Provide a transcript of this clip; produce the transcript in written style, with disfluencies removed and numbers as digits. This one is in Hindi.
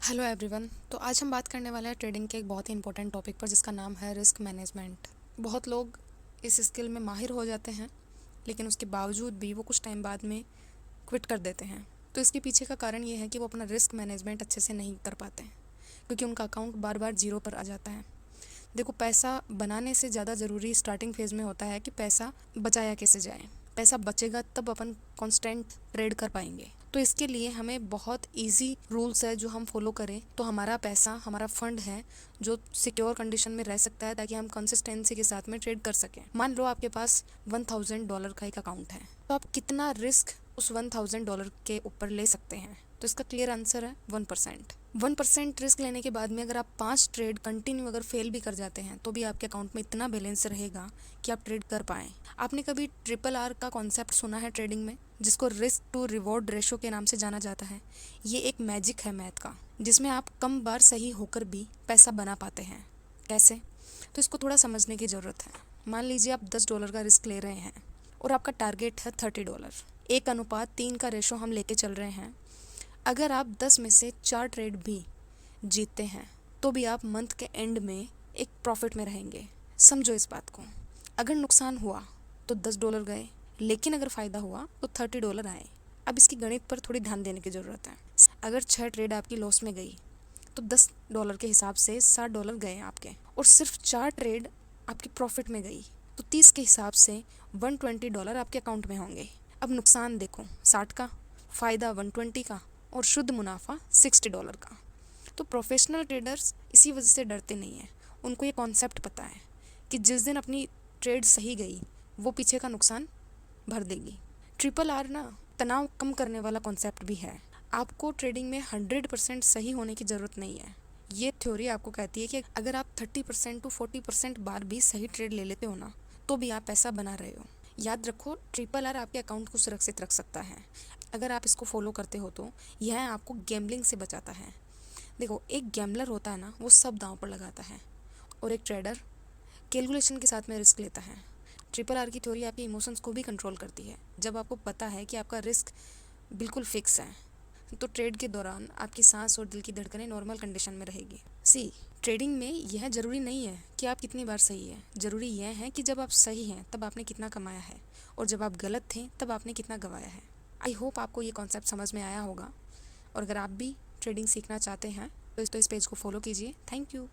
Hello everyone. तो आज हम बात करने वाले हैं ट्रेडिंग के एक बहुत ही इंपॉर्टेंट टॉपिक पर जिसका नाम है रिस्क मैनेजमेंट। बहुत लोग इस स्किल में माहिर हो जाते हैं, लेकिन उसके बावजूद भी वो कुछ टाइम बाद में क्विट कर देते हैं। तो इसके पीछे का कारण ये है कि वो अपना रिस्क मैनेजमेंट अच्छे से नहीं कर पाते हैं, क्योंकि उनका अकाउंट बार बार जीरो पर आ जाता है। देखो, पैसा बनाने से ज़्यादा ज़रूरी स्टार्टिंग फेज़ में होता है कि पैसा बचाया कैसे जाए। पैसा बचेगा तब अपन कांस्टेंट ट्रेड कर पाएंगे। तो इसके लिए हमें बहुत इजी रूल्स है जो हम फॉलो करें तो हमारा पैसा, हमारा फंड है जो सिक्योर कंडीशन में रह सकता है, ताकि हम कंसिस्टेंसी के साथ में ट्रेड कर सकें। मान लो आपके पास $1000 का एक अकाउंट है, तो आप कितना रिस्क उस $1000 के ऊपर ले सकते हैं? तो इसका क्लियर आंसर है 1%। 1% रिस्क लेने के बाद में अगर आप 5 ट्रेड कंटिन्यू अगर फेल भी कर जाते हैं तो भी आपके अकाउंट में इतना बैलेंस रहेगा कि आप ट्रेड कर पाएँ। आपने कभी RRR का कॉन्सेप्ट सुना है ट्रेडिंग में, जिसको रिस्क टू रिवॉर्ड रेशो के नाम से जाना जाता है? ये एक मैजिक है मैथ का, जिसमें आप कम बार सही होकर भी पैसा बना पाते हैं। कैसे? तो इसको थोड़ा समझने की ज़रूरत है। मान लीजिए आप $10 का रिस्क ले रहे हैं और आपका टारगेट है $30। 1:3 का रेशो हम लेके चल रहे हैं। अगर आप 10 में से 4 ट्रेड भी जीतते हैं तो भी आप मंथ के एंड में एक प्रॉफिट में रहेंगे। समझो इस बात को। अगर नुकसान हुआ तो $10 गए, लेकिन अगर फ़ायदा हुआ तो $30 आए। अब इसकी गणित पर थोड़ी ध्यान देने की ज़रूरत है। अगर 6 ट्रेड आपकी लॉस में गई तो $10 के हिसाब से $60 गए आपके, और सिर्फ 4 ट्रेड आपकी प्रॉफिट में गई तो 30 के हिसाब से $120 आपके अकाउंट में होंगे। अब नुकसान देखो, 60 का, फ़ायदा 120 का, और शुद्ध मुनाफा $60 का। तो प्रोफेशनल ट्रेडर्स इसी वजह से डरते नहीं हैं। उनको ये कॉन्सेप्ट पता है कि जिस दिन अपनी ट्रेड सही गई वो पीछे का नुकसान भर देगी। RRR ना तनाव कम करने वाला कॉन्सेप्ट भी है। आपको ट्रेडिंग में 100% सही होने की ज़रूरत नहीं है। ये थ्योरी आपको कहती है कि अगर आप 30% to 40% बार भी सही ट्रेड ले लेते हो ना, तो भी आप पैसा बना रहे हो। याद रखो, RRR आपके अकाउंट को सुरक्षित रख सकता है। अगर आप इसको फॉलो करते हो तो यह आपको गैम्बलिंग से बचाता है। देखो, एक गैम्बलर होता है ना, वो सब दांव पर लगाता है, और एक ट्रेडर कैलकुलेशन के साथ में रिस्क लेता है। RRR की थ्योरी आपके इमोशंस को भी कंट्रोल करती है। जब आपको पता है कि आपका रिस्क बिल्कुल फिक्स है, तो ट्रेड के दौरान आपकी सांस और दिल की धड़कनें नॉर्मल कंडीशन में रहेगी। ट्रेडिंग में यह ज़रूरी नहीं है कि आप कितनी बार सही है, ज़रूरी यह है कि जब आप सही हैं तब आपने कितना कमाया है, और जब आप गलत थे तब आपने कितना गंवाया है। आई होप आपको ये कॉन्सेप्ट समझ में आया होगा, और अगर आप भी ट्रेडिंग सीखना चाहते हैं तो इस पेज को फॉलो कीजिए। Thank you.